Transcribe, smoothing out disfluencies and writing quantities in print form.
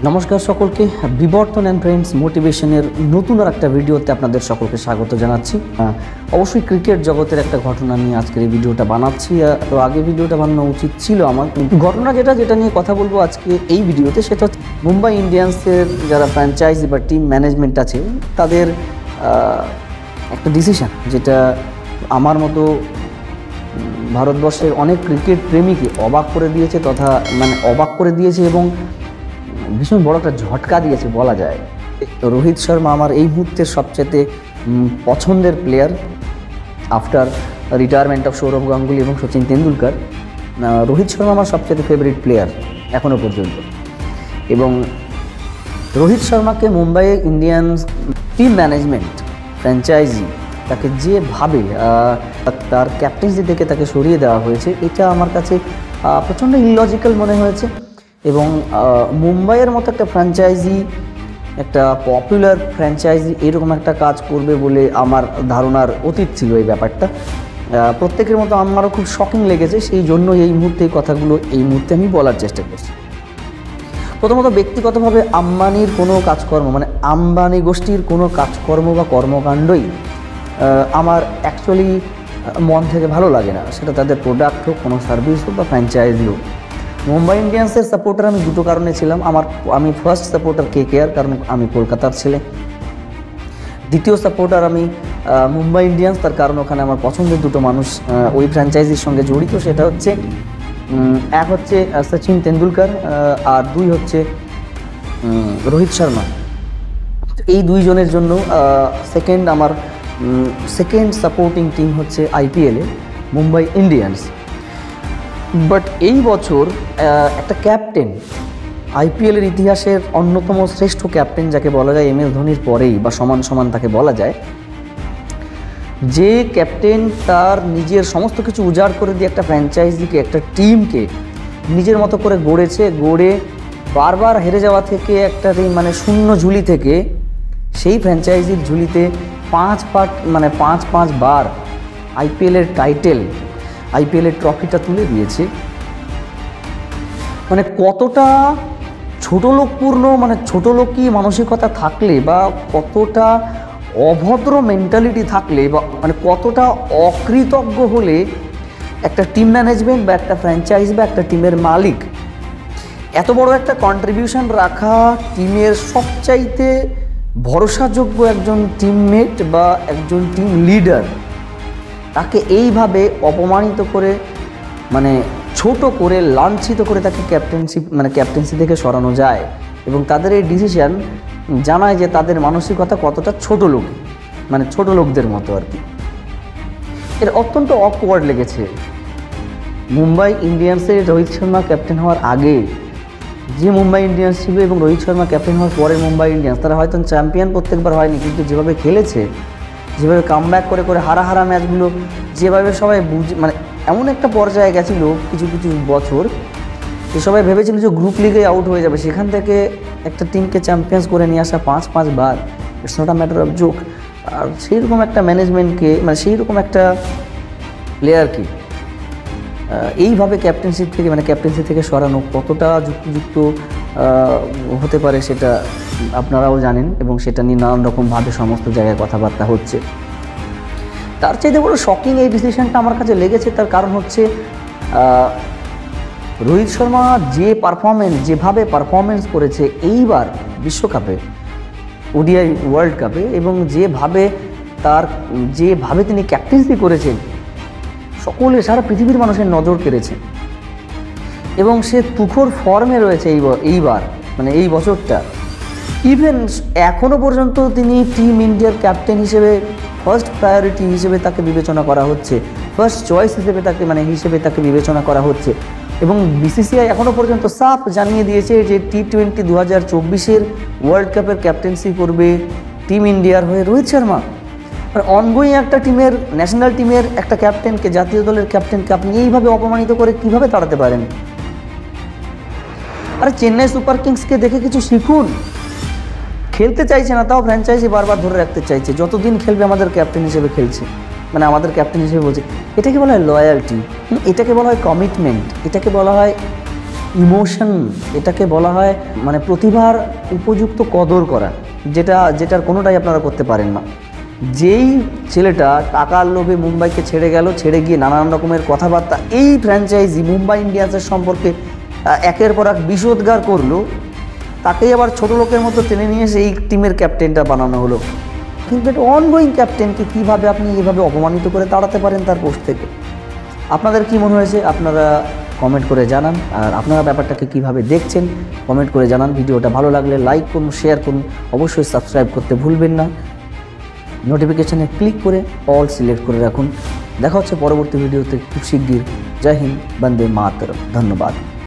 নমস্কার সকলকে, বিবর্তন অ্যান্ড ফ্রেন্ডস মোটিভেশনের নতুন আর একটা ভিডিওতে আপনাদের সকলকে স্বাগত জানাচ্ছি। অবশ্যই ক্রিকেট জগতের একটা ঘটনা নিয়ে আজকের এই ভিডিওটা বানাচ্ছি। তো আগে ভিডিওটা বানানো উচিত ছিল আমার, কিন্তু ঘটনা যেটা নিয়ে কথা বলবো আজকে এই ভিডিওতে, সেটা হচ্ছে মুম্বাই ইন্ডিয়ান্সের যারা ফ্র্যাঞ্চাইজি বা টিম ম্যানেজমেন্ট আছে তাদের একটা ডিসিশন, যেটা আমার মতো ভারতবর্ষের অনেক ক্রিকেট প্রেমীকে অবাক করে দিয়েছে, তথা অবাক করে দিয়েছে এবং ভীষণ বড় একটা ঝটকা দিয়েছে বলা যায়। রোহিত শর্মা আমার এই মুহূর্তের সবচেয়ে পছন্দের player after retirement of Sourav Ganguly এবং সচিন তেন্ডুলকার। রোহিত শর্মা আমার সবচেয়ে ফেভারিট প্লেয়ার এখনও পর্যন্ত, এবং রোহিত শর্মাকে Mumbai Indians team management franchise তাকে যেভাবে তার ক্যাপ্টেন্সি থেকে তাকে সরিয়ে দেওয়া হয়েছে, এটা আমার কাছে প্রচণ্ড ইললজিক্যাল মনে হয়েছে। এবং মুম্বাইয়ের মতো একটা ফ্র্যাঞ্চাইজি, একটা পপুলার ফ্র্যাঞ্চাইজি এরকম একটা কাজ করবে বলে আমার ধারণার অতীত ছিল। এই ব্যাপারটা প্রত্যেকের মতো আমারও খুব শকিং লেগেছে, সেই জন্য এই মুহূর্তে এই কথাগুলো এই মুহূর্তে আমি বলার চেষ্টা করছি। প্রথমত, ব্যক্তিগতভাবে আম্বানির কোনো কাজকর্ম, আম্বানি গোষ্ঠীর কোনো কাজকর্ম বা কর্মকাণ্ডই আমার অ্যাকচুয়ালি মন থেকে ভালো লাগে না। সেটা তাদের প্রোডাক্ট হোক, কোনো সার্ভিস হোক বা ফ্র্যাঞ্চাইজি হোক। মুম্বাই ইন্ডিয়ান্সের সাপোর্টার আমি দুটো কারণে ছিলাম। আমি ফার্স্ট সাপোর্টার কেকেআর, কারণ আমি কলকাতার ছেলে। দ্বিতীয় সাপোর্টার আমি মুম্বাই ইন্ডিয়ান্স, তার কারণ ওখানে আমার পছন্দের দুটো মানুষ ওই ফ্র্যাঞ্চাইজির সঙ্গে জড়িত। সেটা হচ্ছে এক হচ্ছে সচিন তেন্ডুলকার, আর দুই হচ্ছে রোহিত শর্মা। এই দুইজনের জন্য আমার সেকেন্ড সাপোর্টিং টিম হচ্ছে আইপিএলে মুম্বাই ইন্ডিয়ান্স। বাট এই বছর একটা ক্যাপ্টেন, আইপিএলের ইতিহাসের অন্যতম শ্রেষ্ঠ ক্যাপ্টেন যাকে বলা যায় MS ধোনির পরেই বা সমান সমান তাকে বলা যায়, যে ক্যাপ্টেন তার নিজের সমস্ত কিছু উজাড় করে দিয়ে একটা ফ্র্যাঞ্চাইজিকে, একটা টিমকে নিজের মতো করে গড়ে বারবার হেরে যাওয়া থেকে একটা শূন্য ঝুলি থেকে সেই ফ্র্যাঞ্চাইজির ঝুলিতে পাঁচবার আইপিএলের টাইটেল, আইপিএলের ট্রফিটা তুলে দিয়েছে। কতটা ছোটলোকপূর্ণ, ছোটলোকী মানসিকতা থাকলে বা কতটা অভদ্র মেন্টালিটি থাকলে বা কতটা অকৃতজ্ঞ হলে একটা টিম ম্যানেজমেন্ট বা একটা ফ্র্যাঞ্চাইজ বা একটা টিমের মালিক এত বড় একটা কন্ট্রিবিউশন রাখা টিমের সবচাইতে ভরসাযোগ্য একজন টিমমেট বা একজন টিম লিডার, তাকে এইভাবে অপমানিত করে, ছোট করে, লাঞ্ছিত করে তাকে ক্যাপ্টেন্সি থেকে সরানো যায়। এবং তাদের এই ডিসিশন জানায় যে তাদের মানসিকতা কতটা ছোট লোকদের মতো আর কি। এর অত্যন্ত অকওয়ার্ড লেগেছে। মুম্বাই ইন্ডিয়ান্সের রোহিত শর্মা ক্যাপ্টেন হওয়ার আগে যে মুম্বাই ইন্ডিয়ান্স ছিল এবং রোহিত শর্মা ক্যাপ্টেন হওয়ার পরে মুম্বাই ইন্ডিয়ান্স, তারা হয়তো চ্যাম্পিয়ন প্রত্যেকবার হয়নি, কিন্তু যেভাবে খেলেছে, যেভাবে কামব্যাক করে হারা ম্যাচগুলো যেভাবে সবাই এমন একটা পর্যায়ে গেছিলো কিছু বছর যে সবাই ভেবেছিল যে গ্রুপ লিগে আউট হয়ে যাবে, সেখান থেকে একটা টিমকে চ্যাম্পিয়ন্স করে নিয়ে আসা 5বার, it's not a matter of joke. আর সেইরকম একটা ম্যানেজমেন্টকে, সেইরকম একটা প্লেয়ারকে এইভাবে ক্যাপ্টেন্সি থেকে সরানো কতটা যুক্তিযুক্ত হতে পারে সেটা আপনারাও জানেন, এবং সেটা নিয়ে নানান রকমভাবে সমস্ত জায়গায় কথাবার্তা হচ্ছে। তার চাইতে বড় শকিং এই ডিসিশনটা আমার কাছে লেগেছে। তার কারণ হচ্ছে রোহিত শর্মা যেভাবে পারফরমেন্স করেছে এইবার বিশ্বকাপে, ওডিআই ওয়ার্ল্ড কাপে, এবং যেভাবে তিনি ক্যাপ্টেন্সি করেছেন, সারা পৃথিবীর মানুষের নজর কেড়েছে। এবং সে তুখোর ফর্মে রয়েছে এইবার, এই বছরটা। ইভেন এখনও পর্যন্ত তিনি টিম ইন্ডিয়ার ক্যাপ্টেন হিসেবে ফার্স্ট প্রায়োরিটি হিসেবে তাকে বিবেচনা করা হচ্ছে, ফার্স্ট চয়েস হিসেবে তাকে বিবেচনা করা হচ্ছে। এবং বিসিসিআই এখনও পর্যন্ত সাফ জানিয়ে দিয়েছে যে T20 2024 ওয়ার্ল্ড কাপের ক্যাপ্টেন্সি করবে টিম ইন্ডিয়ার হয়ে রোহিত শর্মা। অনগোয়িং একটা টিমের, ন্যাশনাল টিমের একটা ক্যাপ্টেনকে, জাতীয় দলের ক্যাপ্টেনকে আপনি এইভাবে অপমানিত করে কীভাবে তাড়াতে পারেন? আরে চেন্নাই সুপার কিংসকে দেখে কিছু শিখুন। খেলতে চাইছে না, তাও ফ্র্যাঞ্চাইজি বারবার ধরে রাখতে চাইছে, যতদিন খেলবে আমাদের ক্যাপ্টেন হিসেবে খেলছে, আমাদের ক্যাপ্টেন হিসেবে বলছে। এটাকে বলা হয় লয়্যালটি, এটাকে বলা হয় কমিটমেন্ট, এটাকে বলা হয় ইমোশন, এটাকে বলা হয় মানে প্রতিভার উপযুক্ত কদর করা, যেটার কোনোটাই আপনারা করতে পারেন না। যেই ছেলেটা টাকার লোভে মুম্বাইকে ছেড়ে গেল, ছেড়ে গিয়ে নানান রকমের কথাবার্তা এই ফ্র্যাঞ্চাইজি মুম্বাই ইন্ডিয়ান্সের সম্পর্কে একের পর এক বিষোদ্গার করলো, তাকেই আবার ছোটো লোকের মতো টেনে নিয়ে এসে এই টিমের ক্যাপ্টেনটা বানানো হলো। কিন্তু একটা অনগোয়িং ক্যাপ্টেনকে কীভাবে আপনি এইভাবে অপমানিত করে তাড়াতে পারেন তার পোস্ট থেকে? আপনাদের কী মনে হয়েছে আপনারা কমেন্ট করে জানান। আর আপনারা ব্যাপারটাকে কীভাবে দেখছেন কমেন্ট করে জানান। ভিডিওটা ভালো লাগলে লাইক করুন, শেয়ার করুন, অবশ্যই সাবস্ক্রাইব করতে ভুলবেন না। নোটিফিকেশানে ক্লিক করে অল সিলেক্ট করে রাখুন। দেখা হচ্ছে পরবর্তী ভিডিওতে খুব শিগগির। জয় হিন্দ, বন্দে মাতরম। ধন্যবাদ।